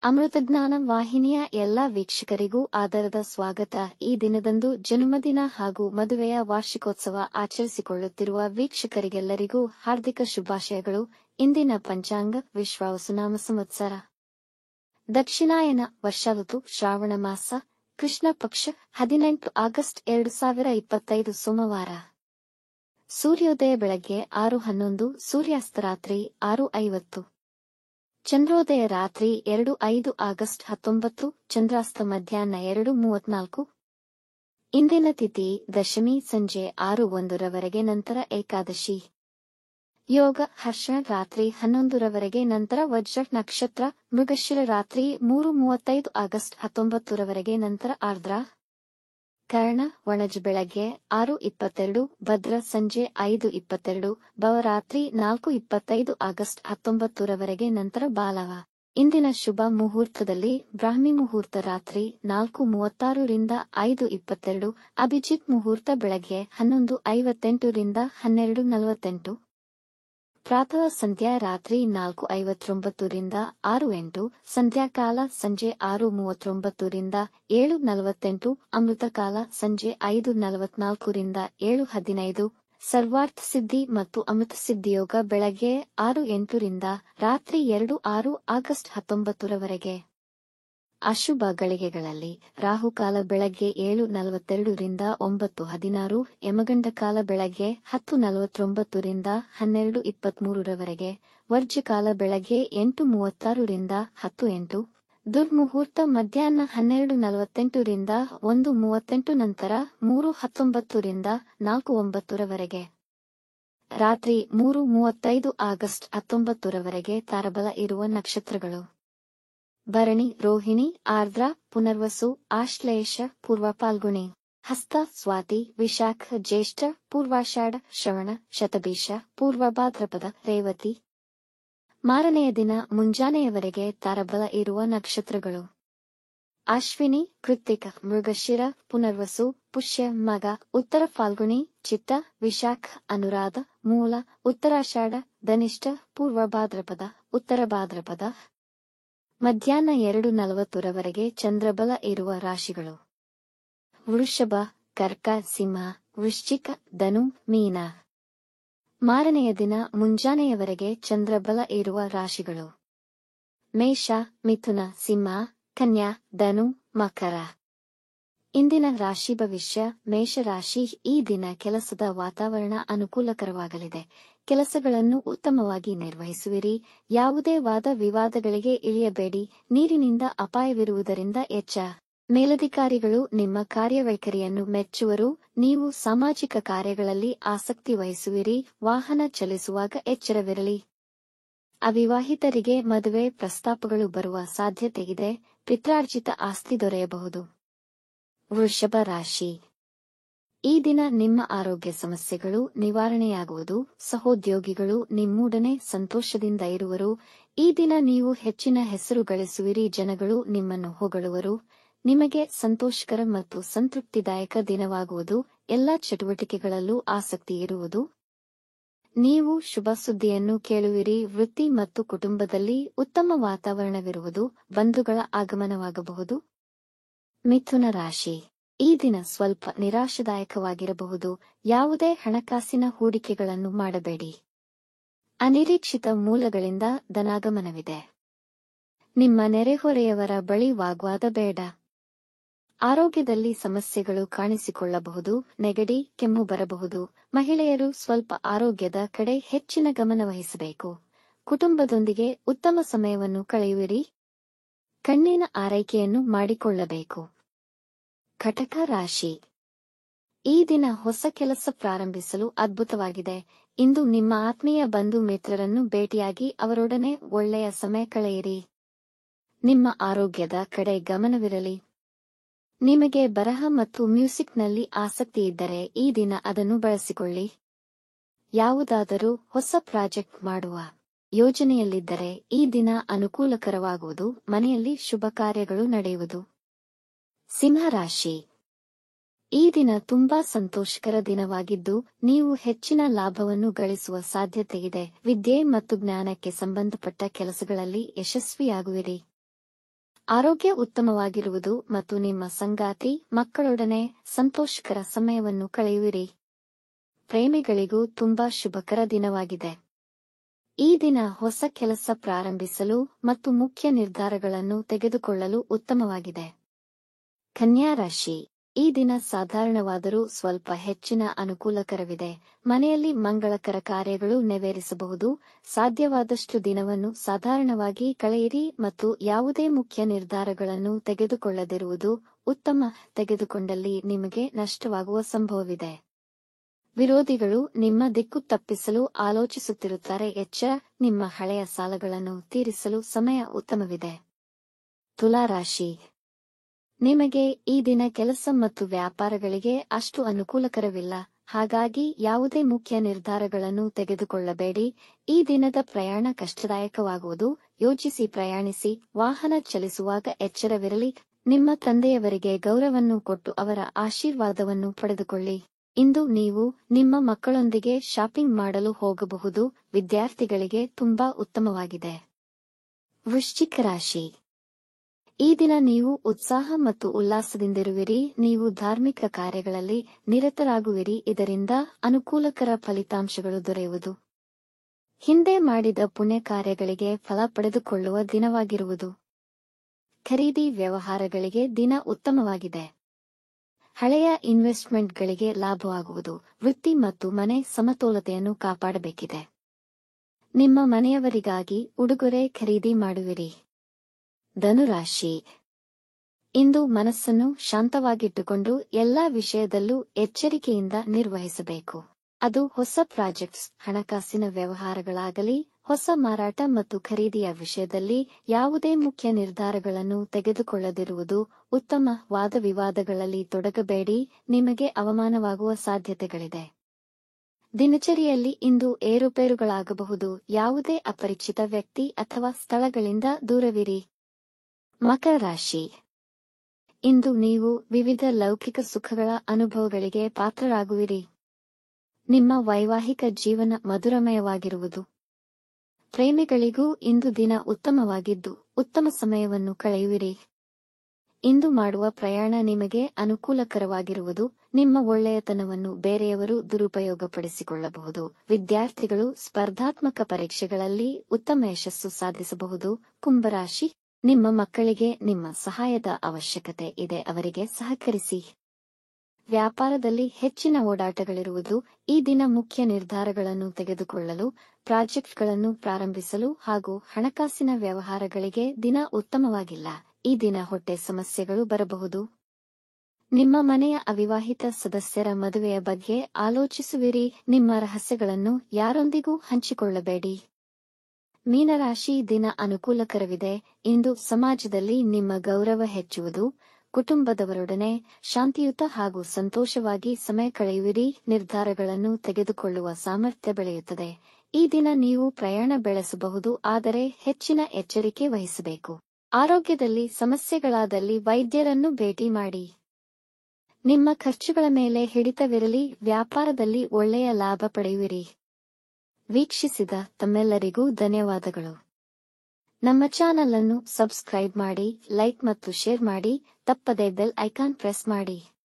ಅಮೃತಜ್ಞಾನ ವಾಹಿನಿಯ ಎಲ್ಲ ವೀಕ್ಷಕರಿಗೂ ಆದರದ ಸ್ವಾಗತ. ಈ ದಿನದಂದು ಜನ್ಮದಿನ ಹಾಗೂ ಮದುವೆಯ ವಾರ್ಷಿಕೋತ್ಸವ ಆಚರಿಸಿಕೊಳ್ಳುತ್ತಿರುವ ವೀಕ್ಷಕರಿಗೆಲ್ಲರಿಗೂ ಹಾರ್ದಿಕ ಶುಭಾಶಯಗಳು. ಇಂದಿನ ಪಂಚಾಂಗ ವಿಶ್ವಾವಸುನಾಮ ಸಂವತ್ಸರ ದಕ್ಷಿಣಾಯನ ವರ್ಷ ಋತು ಶ್ರಾವಣ ಮಾಸ ಕೃಷ್ಣ ಪಕ್ಷ 18 ಆಗಸ್ಟ್ 2025 ಸೋಮವಾರ. ಸೂರ್ಯೋದಯ ಬೆಳಗ್ಗೆ 6:11, ಸೂರ್ಯಾಸ್ತ ರಾತ್ರಿ 6:50. ಚಂದ್ರೋದಯ ರಾತ್ರಿ 2:05 ಆಗಸ್ಟ್ 19, ಚಂದ್ರಾಸ್ತ ಮಧ್ಯಾಹ್ನ 2:34. ಇಂದಿನ ತಿಥಿ ದಶಮಿ ಸಂಜೆ 6:01 ರವರೆಗೆ, ನಂತರ ಏಕಾದಶಿ. ಯೋಗ ಹರ್ಷ ರಾತ್ರಿ 11 ರವರೆಗೆ, ನಂತರ ವಜ್ರ ನಕ್ಷತ್ರ. ಮೃಗಶಿರ ರಾತ್ರಿ 3:35 ಆಗಸ್ಟ್ 19 ರವರೆಗೆ, ನಂತರ ಆರ್ದ್ರ. ಕರ್ಣ ವಣಜ್ ಬೆಳಗ್ಗೆ 6:22, ಭದ್ರ ಸಂಜೆ 5:22, ಭವ ರಾತ್ರಿ 4:25 ಆಗಸ್ಟ್ 19 ರವರೆಗೆ, ನಂತರ ಬಾಲವ. ಇಂದಿನ ಶುಭ ಮುಹೂರ್ತದಲ್ಲಿ ಬ್ರಾಹ್ಮಿ ಮುಹೂರ್ತ ರಾತ್ರಿ 4:36 ರಿಂದ 5:22, ಅಭಿಜಿತ್ ಮುಹೂರ್ತ ಬೆಳಗ್ಗೆ 11:58 ರಿಂದ 12:48, ಪ್ರಾತಃ ಸಂಧ್ಯಾ ರಾತ್ರಿ 4:59 ರಿಂದ 6:08, ಸಂಧ್ಯಾಕಾಲ ಸಂಜೆ 6:39 ರಿಂದ 7:48, ಅಮೃತಕಾಲ ಸಂಜೆ 5:44 ರಿಂದ 7:15, ಸರ್ವಾರ್ಥ ಸಿದ್ಧಿ ಮತ್ತು ಅಮೃತ ಸಿದ್ಧಿಯೋಗ ಬೆಳಗ್ಗೆ 6:08 ರಿಂದ ರಾತ್ರಿ 2:06 ಆಗಸ್ಟ್ 19 ರವರೆಗೆ. ಅಶುಭ ಗಳಿಗೆಗಳಲ್ಲಿ ರಾಹುಕಾಲ ಬೆಳಗ್ಗೆ 7:42 ರಿಂದ 9:16, ಯಮಗಂಡಕಾಲ ಬೆಳಗ್ಗೆ 10:49 ರಿಂದ 12:23 ರವರೆಗೆ, ವರ್ಜ್ಯಕಾಲ ಬೆಳಗ್ಗೆ 8:36 ರಿಂದ 10:08, ದುರ್ಮುಹೂರ್ತ ಮಧ್ಯಾಹ್ನ 12:48 ರಿಂದ 1:38, ನಂತರ 3:19 ರಿಂದ 4:09 ರವರೆಗೆ. ರಾತ್ರಿ 3:35 ಆಗಸ್ಟ್ 19 ರವರೆಗೆ ತಾರಬಲ ಇರುವ ನಕ್ಷತ್ರಗಳು: ಭರಣಿ, ರೋಹಿಣಿ, ಆರ್ದ್ರ, ಪುನರ್ವಸು, ಆಶ್ಲೇಷ, ಪೂರ್ವ ಫಾಲ್ಗುಣಿ, ಹಸ್ತ, ಸ್ವಾತಿ, ವಿಶಾಖ, ಜ್ಯೇಷ್ಠ, ಪೂರ್ವಾಷಾಢ, ಶ್ರವಣ, ಶತಭಿಷ, ಪೂರ್ವ ಭಾದ್ರಪದ, ರೇವತಿ. ಮಾರನೆಯ ದಿನ ಮುಂಜಾನೆಯವರೆಗೆ ತಾರಬಲ ಇರುವ ನಕ್ಷತ್ರಗಳು: ಅಶ್ವಿನಿ, ಕೃತ್ತಿಕ, ಮೃಗಶಿರ, ಪುನರ್ವಸು, ಪುಷ್ಯ, ಮಗ, ಉತ್ತರ ಫಾಲ್ಗುಣಿ, ಚಿತ್ತ, ವಿಶಾಖ, ಅನುರಾಧ, ಮೂಲ, ಉತ್ತರಾಷಾಢ, ಧನಿಷ್ಠ, ಪೂರ್ವ ಭಾದ್ರಪದ, ಉತ್ತರ ಭಾದ್ರಪದ. ಮಧ್ಯಾಹ್ನ 2:40 ರವರೆಗೆ ಚಂದ್ರಬಲ ಇರುವ ರಾಶಿಗಳು: ವೃಷಭ, ಕರ್ಕ, ಸಿಂಹ, ವೃಶ್ಚಿಕ, ಧನು, ಮೀನ. ಮಾರನೆಯ ದಿನ ಮುಂಜಾನೆಯವರೆಗೆ ಚಂದ್ರಬಲ ಇರುವ ರಾಶಿಗಳು: ಮೇಷ, ಮಿಥುನ, ಸಿಂಹ, ಕನ್ಯಾ, ಧನು, ಮಕರ. ಇಂದಿನ ರಾಶಿ ಭವಿಷ್ಯ: ಮೇಷರಾಶಿ, ಈ ದಿನ ಕೆಲಸದ ವಾತಾವರಣ ಅನುಕೂಲಕರವಾಗಲಿದೆ. ಕೆಲಸಗಳನ್ನು ಉತ್ತಮವಾಗಿ ನಿರ್ವಹಿಸುವಿರಿ. ಯಾವುದೇ ವಾದ ವಿವಾದಗಳಿಗೆ ಇಳಿಯಬೇಡಿ. ನೀರಿನಿಂದ ಅಪಾಯವಿರುವುದರಿಂದ ಎಚ್ಚ. ಮೇಲಧಿಕಾರಿಗಳು ನಿಮ್ಮ ಕಾರ್ಯವೈಖರಿಯನ್ನು ಮೆಚ್ಚುವರು. ನೀವು ಸಾಮಾಜಿಕ ಕಾರ್ಯಗಳಲ್ಲಿ ಆಸಕ್ತಿ ವಹಿಸುವಿರಿ. ವಾಹನ ಚಲಿಸುವಾಗ ಎಚ್ಚರವಿರಲಿ. ಅವಿವಾಹಿತರಿಗೆ ಮದುವೆ ಪ್ರಸ್ತಾಪಗಳು ಬರುವ ಸಾಧ್ಯತೆಯಿದೆ. ಪಿತ್ರಾರ್ಜಿತ ಆಸ್ತಿ ದೊರೆಯಬಹುದು. ವೃಷಭ ರಾಶಿ, ಈ ದಿನ ನಿಮ್ಮ ಆರೋಗ್ಯ ಸಮಸ್ಯೆಗಳು ನಿವಾರಣೆಯಾಗುವುದು. ಸಹೋದ್ಯೋಗಿಗಳು ನಿಮ್ಮೊಡನೆ ಸಂತೋಷದಿಂದ ಇರುವರು. ಈ ದಿನ ನೀವು ಹೆಚ್ಚಿನ ಹೆಸರು ಗಳಿಸುವಿರಿ. ಜನಗಳು ನಿಮ್ಮನ್ನು ಹೊಗಳುವರು. ನಿಮಗೆ ಸಂತೋಷಕರ ಮತ್ತು ಸಂತೃಪ್ತಿದಾಯಕ ದಿನವಾಗುವುದು. ಎಲ್ಲ ಚಟುವಟಿಕೆಗಳಲ್ಲೂ ಆಸಕ್ತಿ ಇರುವುದು. ನೀವು ಶುಭ ಸುದ್ದಿಯನ್ನು ಕೇಳುವಿರಿ. ವೃತ್ತಿ ಮತ್ತು ಕುಟುಂಬದಲ್ಲಿ ಉತ್ತಮ ವಾತಾವರಣವಿರುವುದು. ಬಂಧುಗಳ ಆಗಮನವಾಗಬಹುದು. ಮಿಥುನ ರಾಶಿ, ಈ ದಿನ ಸ್ವಲ್ಪ ನಿರಾಶಾದಾಯಕವಾಗಿರಬಹುದು. ಯಾವುದೇ ಹಣಕಾಸಿನ ಹೂಡಿಕೆಗಳನ್ನು ಮಾಡಬೇಡಿ. ಅನಿರೀಕ್ಷಿತ ಮೂಲಗಳಿಂದ ಧನಾಗಮನವಿದೆ. ನಿಮ್ಮ ನೆರೆಹೊರೆಯವರ ಬಳಿ ವಾಗ್ವಾದ ಬೇಡ. ಆರೋಗ್ಯದಲ್ಲಿ ಸಮಸ್ಯೆಗಳು ಕಾಣಿಸಿಕೊಳ್ಳಬಹುದು. ನೆಗಡಿ, ಕೆಮ್ಮು ಬರಬಹುದು. ಮಹಿಳೆಯರು ಸ್ವಲ್ಪ ಆರೋಗ್ಯದ ಕಡೆ ಹೆಚ್ಚಿನ ಗಮನ ವಹಿಸಬೇಕು. ಕುಟುಂಬದೊಂದಿಗೆ ಉತ್ತಮ ಸಮಯವನ್ನು ಕಳೆಯುವಿರಿ. ಕಣ್ಣಿನ ಆರೈಕೆಯನ್ನು ಮಾಡಿಕೊಳ್ಳಬೇಕು. ಕಟಕ ರಾಶಿ, ಈ ದಿನ ಹೊಸ ಕೆಲಸ ಪ್ರಾರಂಭಿಸಲು ಅದ್ಭುತವಾಗಿದೆ. ಇಂದು ನಿಮ್ಮ ಆತ್ಮೀಯ ಬಂಧು ಮಿತ್ರರನ್ನು ಭೇಟಿಯಾಗಿ ಅವರೊಡನೆ ಒಳ್ಳೆಯ ಸಮಯ ಕಳೆಯಿರಿ. ನಿಮ್ಮ ಆರೋಗ್ಯದ ಕಡೆ ಗಮನವಿರಲಿ. ನಿಮಗೆ ಬರಹ ಮತ್ತು ಮ್ಯೂಸಿಕ್ನಲ್ಲಿ ಆಸಕ್ತಿ ಇದ್ದರೆ ಈ ದಿನ ಅದನ್ನು ಬಳಸಿಕೊಳ್ಳಿ. ಯಾವುದಾದರೂ ಹೊಸ ಪ್ರಾಜೆಕ್ಟ್ ಮಾಡುವ ಯೋಜನೆಯಲ್ಲಿದ್ದರೆ ಈ ದಿನ ಅನುಕೂಲಕರವಾಗುವುದು. ಮನೆಯಲ್ಲಿ ಶುಭ ಕಾರ್ಯಗಳು ನಡೆಯುವುದು. ಸಿಂಹರಾಶಿ, ಈ ದಿನ ತುಂಬಾ ಸಂತೋಷಕರ ದಿನವಾಗಿದ್ದು ನೀವು ಹೆಚ್ಚಿನ ಲಾಭವನ್ನು ಗಳಿಸುವ ಸಾಧ್ಯತೆಯಿದೆ. ವಿದ್ಯೆ ಮತ್ತು ಜ್ಞಾನಕ್ಕೆ ಸಂಬಂಧಪಟ್ಟ ಕೆಲಸಗಳಲ್ಲಿ ಯಶಸ್ವಿಯಾಗುವಿರಿ. ಆರೋಗ್ಯ ಉತ್ತಮವಾಗಿರುವುದು ಮತ್ತು ನಿಮ್ಮ ಸಂಗಾತಿ ಮಕ್ಕಳೊಡನೆ ಸಂತೋಷಕರ ಸಮಯವನ್ನು ಕಳೆಯುವಿರಿ. ಪ್ರೇಮಿಗಳಿಗೂ ತುಂಬಾ ಶುಭಕರ ದಿನವಾಗಿದೆ. ಈ ದಿನ ಹೊಸ ಕೆಲಸ ಪ್ರಾರಂಭಿಸಲು ಮತ್ತು ಮುಖ್ಯ ನಿರ್ಧಾರಗಳನ್ನು ತೆಗೆದುಕೊಳ್ಳಲು ಉತ್ತಮವಾಗಿದೆ. ಕನ್ಯಾ ರಾಶಿ, ಈ ದಿನ ಸಾಧಾರಣವಾದರೂ ಸ್ವಲ್ಪ ಹೆಚ್ಚಿನ ಅನುಕೂಲಕರವಿದೆ. ಮನೆಯಲ್ಲಿ ಮಂಗಳಕರ ಕಾರ್ಯಗಳು ನೆರವೇರಿಸಬಹುದು. ಸಾಧ್ಯವಾದಷ್ಟು ದಿನವನ್ನು ಸಾಧಾರಣವಾಗಿ ಕಳೆಯಿರಿ ಮತ್ತು ಯಾವುದೇ ಮುಖ್ಯ ನಿರ್ಧಾರಗಳನ್ನು ತೆಗೆದುಕೊಳ್ಳದಿರುವುದು ಉತ್ತಮ. ತೆಗೆದುಕೊಂಡಲ್ಲಿ ನಿಮಗೆ ನಷ್ಟವಾಗುವ ಸಂಭವವಿದೆ. ವಿರೋಧಿಗಳು ನಿಮ್ಮ ದಿಕ್ಕು ತಪ್ಪಿಸಲು ಆಲೋಚಿಸುತ್ತಿರುತ್ತಾರೆ. ಎಚ್ಚರ, ನಿಮ್ಮ ಹಳೆಯ ಸಾಲಗಳನ್ನು ತೀರಿಸಲು ಸಮಯ ಉತ್ತಮವಿದೆ. ತುಲಾ ರಾಶಿ, ನಿಮಗೆ ಈ ದಿನ ಕೆಲಸ ಮತ್ತು ವ್ಯಾಪಾರಗಳಿಗೆ ಅಷ್ಟು ಅನುಕೂಲಕರವಿಲ್ಲ. ಹಾಗಾಗಿ ಯಾವುದೇ ಮುಖ್ಯ ನಿರ್ಧಾರಗಳನ್ನು ತೆಗೆದುಕೊಳ್ಳಬೇಡಿ. ಈ ದಿನದ ಪ್ರಯಾಣ ಕಷ್ಟದಾಯಕವಾಗುವುದು. ಯೋಚಿಸಿ ಪ್ರಯಾಣಿಸಿ. ವಾಹನ ಚಲಿಸುವಾಗ ಎಚ್ಚರವಿರಲಿ. ನಿಮ್ಮ ತಂದೆಯವರಿಗೆ ಗೌರವವನ್ನು ಕೊಟ್ಟು ಅವರ ಆಶೀರ್ವಾದವನ್ನು ಪಡೆದುಕೊಳ್ಳಿ. ಇಂದು ನೀವು ನಿಮ್ಮ ಮಕ್ಕಳೊಂದಿಗೆ ಶಾಪಿಂಗ್ ಮಾಡಲು ಹೋಗಬಹುದು. ವಿದ್ಯಾರ್ಥಿಗಳಿಗೆ ತುಂಬಾ ಉತ್ತಮವಾಗಿದೆ. ವೃಶ್ಚಿಕ ರಾಶಿ, ಈ ದಿನ ನೀವು ಉತ್ಸಾಹ ಮತ್ತು ಉಲ್ಲಾಸದಿಂದಿರುವಿರಿ. ನೀವು ಧಾರ್ಮಿಕ ಕಾರ್ಯಗಳಲ್ಲಿ ನಿರತರಾಗುವಿರಿ. ಇದರಿಂದ ಅನುಕೂಲಕರ ಫಲಿತಾಂಶಗಳು ದೊರೆಯುವುದು. ಹಿಂದೆ ಮಾಡಿದ ಪುಣ್ಯ ಕಾರ್ಯಗಳಿಗೆ ಫಲ ಪಡೆದುಕೊಳ್ಳುವ ದಿನವಾಗಿರುವುದು. ಖರೀದಿ ವ್ಯವಹಾರಗಳಿಗೆ ದಿನ ಉತ್ತಮವಾಗಿದೆ. ಹಳೆಯ ಇನ್ವೆಸ್ಟ್ಮೆಂಟ್ಗಳಿಗೆ ಲಾಭವಾಗುವುದು. ವೃತ್ತಿ ಮತ್ತು ಮನೆ ಸಮತೋಲತೆಯನ್ನು ಕಾಪಾಡಬೇಕಿದೆ. ನಿಮ್ಮ ಮನೆಯವರಿಗಾಗಿ ಉಡುಗೊರೆ ಖರೀದಿ ಮಾಡುವಿರಿ. ಧನುರಾಶಿ, ಇಂದು ಮನಸ್ಸನ್ನು ಶಾಂತವಾಗಿಟ್ಟುಕೊಂಡು ಎಲ್ಲಾ ವಿಷಯದಲ್ಲೂ ಎಚ್ಚರಿಕೆಯಿಂದ ನಿರ್ವಹಿಸಬೇಕು. ಅದು ಹೊಸ ಪ್ರಾಜೆಕ್ಟ್ಸ್, ಹಣಕಾಸಿನ ವ್ಯವಹಾರಗಳಾಗಲಿ, ಹೊಸ ಮಾರಾಟ ಮತ್ತು ಖರೀದಿಯ ವಿಷಯದಲ್ಲಿ ಯಾವುದೇ ಮುಖ್ಯ ನಿರ್ಧಾರಗಳನ್ನು ತೆಗೆದುಕೊಳ್ಳದಿರುವುದು ಉತ್ತಮ. ವಾದವಿವಾದಗಳಲ್ಲಿ ತೊಡಗಬೇಡಿ. ನಿಮಗೆ ಅವಮಾನವಾಗುವ ಸಾಧ್ಯತೆಗಳಿದೆ. ದಿನಚರಿಯಲ್ಲಿ ಇಂದು ಏರುಪೇರುಗಳಾಗಬಹುದು. ಯಾವುದೇ ಅಪರಿಚಿತ ವ್ಯಕ್ತಿ ಅಥವಾ ಸ್ಥಳಗಳಿಂದ ದೂರವಿರಿ. ಮಕರ ರಾಶಿ, ಇಂದು ನೀವು ವಿವಿಧ ಲೌಕಿಕ ಸುಖಗಳ ಅನುಭವಗಳಿಗೆ ಪಾತ್ರರಾಗುವಿರಿ. ನಿಮ್ಮ ವೈವಾಹಿಕ ಜೀವನ ಮಧುರಮಯವಾಗಿರುವುದು. ಪ್ರೇಮಿಗಳಿಗೂ ಇಂದು ದಿನ ಉತ್ತಮವಾಗಿದ್ದು ಉತ್ತಮ ಸಮಯವನ್ನು ಕಳೆಯುವಿರಿ. ಇಂದು ಮಾಡುವ ಪ್ರಯಾಣ ನಿಮಗೆ ಅನುಕೂಲಕರವಾಗಿರುವುದು. ನಿಮ್ಮ ಒಳ್ಳೆಯತನವನ್ನು ಬೇರೆಯವರು ದುರುಪಯೋಗಪಡಿಸಿಕೊಳ್ಳಬಹುದು. ವಿದ್ಯಾರ್ಥಿಗಳು ಸ್ಪರ್ಧಾತ್ಮಕ ಪರೀಕ್ಷೆಗಳಲ್ಲಿ ಉತ್ತಮ ಯಶಸ್ಸು ಸಾಧಿಸಬಹುದು. ಕುಂಭರಾಶಿ, ನಿಮ್ಮ ಮಕ್ಕಳಿಗೆ ನಿಮ್ಮ ಸಹಾಯದ ಅವಶ್ಯಕತೆ ಇದೆ. ಅವರಿಗೆ ಸಹಕರಿಸಿ. ವ್ಯಾಪಾರದಲ್ಲಿ ಹೆಚ್ಚಿನ ಓಡಾಟಗಳಿರುವುದು. ಈ ದಿನ ಮುಖ್ಯ ನಿರ್ಧಾರಗಳನ್ನು ತೆಗೆದುಕೊಳ್ಳಲು, ಪ್ರಾಜೆಕ್ಟ್ಗಳನ್ನು ಪ್ರಾರಂಭಿಸಲು ಹಾಗೂ ಹಣಕಾಸಿನ ವ್ಯವಹಾರಗಳಿಗೆ ದಿನ ಉತ್ತಮವಾಗಿಲ್ಲ. ಈ ದಿನ ಹೊಟ್ಟೆ ಸಮಸ್ಯೆಗಳು ಬರಬಹುದು. ನಿಮ್ಮ ಮನೆಯ ಅವಿವಾಹಿತ ಸದಸ್ಯರ ಮದುವೆಯ ಬಗ್ಗೆ ಆಲೋಚಿಸುವಿರಿ. ನಿಮ್ಮ ರಹಸ್ಯಗಳನ್ನು ಯಾರೊಂದಿಗೂ ಹಂಚಿಕೊಳ್ಳಬೇಡಿ. ಮೀನರಾಶಿ, ದಿನ ಅನುಕೂಲಕರವಿದೆ. ಇಂದು ಸಮಾಜದಲ್ಲಿ ನಿಮ್ಮ ಗೌರವ ಹೆಚ್ಚುವುದು. ಕುಟುಂಬದವರೊಡನೆ ಶಾಂತಿಯುತ ಹಾಗೂ ಸಂತೋಷವಾಗಿ ಸಮಯ ಕಳೆಯುವಿರಿ. ನಿರ್ಧಾರಗಳನ್ನು ತೆಗೆದುಕೊಳ್ಳುವ ಸಾಮರ್ಥ್ಯ ಬೆಳೆಯುತ್ತದೆ. ಈ ದಿನ ನೀವು ಪ್ರಯಾಣ ಬೆಳೆಸಬಹುದು, ಆದರೆ ಹೆಚ್ಚಿನ ಎಚ್ಚರಿಕೆ ವಹಿಸಬೇಕು. ಆರೋಗ್ಯದಲ್ಲಿ ಸಮಸ್ಯೆಗಳಾದಲ್ಲಿ ವೈದ್ಯರನ್ನು ಭೇಟಿ ಮಾಡಿ. ನಿಮ್ಮ ಖರ್ಚುಗಳ ಮೇಲೆ ಹಿಡಿತವಿರಲಿ. ವ್ಯಾಪಾರದಲ್ಲಿ ಒಳ್ಳೆಯ ಲಾಭ ಪಡೆಯುವಿರಿ. ವೀಕ್ಷಿಸಿದ ತಮ್ಮೆಲ್ಲರಿಗೂ ಧನ್ಯವಾದಗಳು. ನಮ್ಮ ಚಾನಲ್ ಅನ್ನು ಸಬ್ಸ್ಕ್ರೈಬ್ ಮಾಡಿ, ಲೈಕ್ ಮತ್ತು ಶೇರ್ ಮಾಡಿ. ತಪ್ಪದೇ ಬೆಲ್ ಐಕಾನ್ ಪ್ರೆಸ್ ಮಾಡಿ.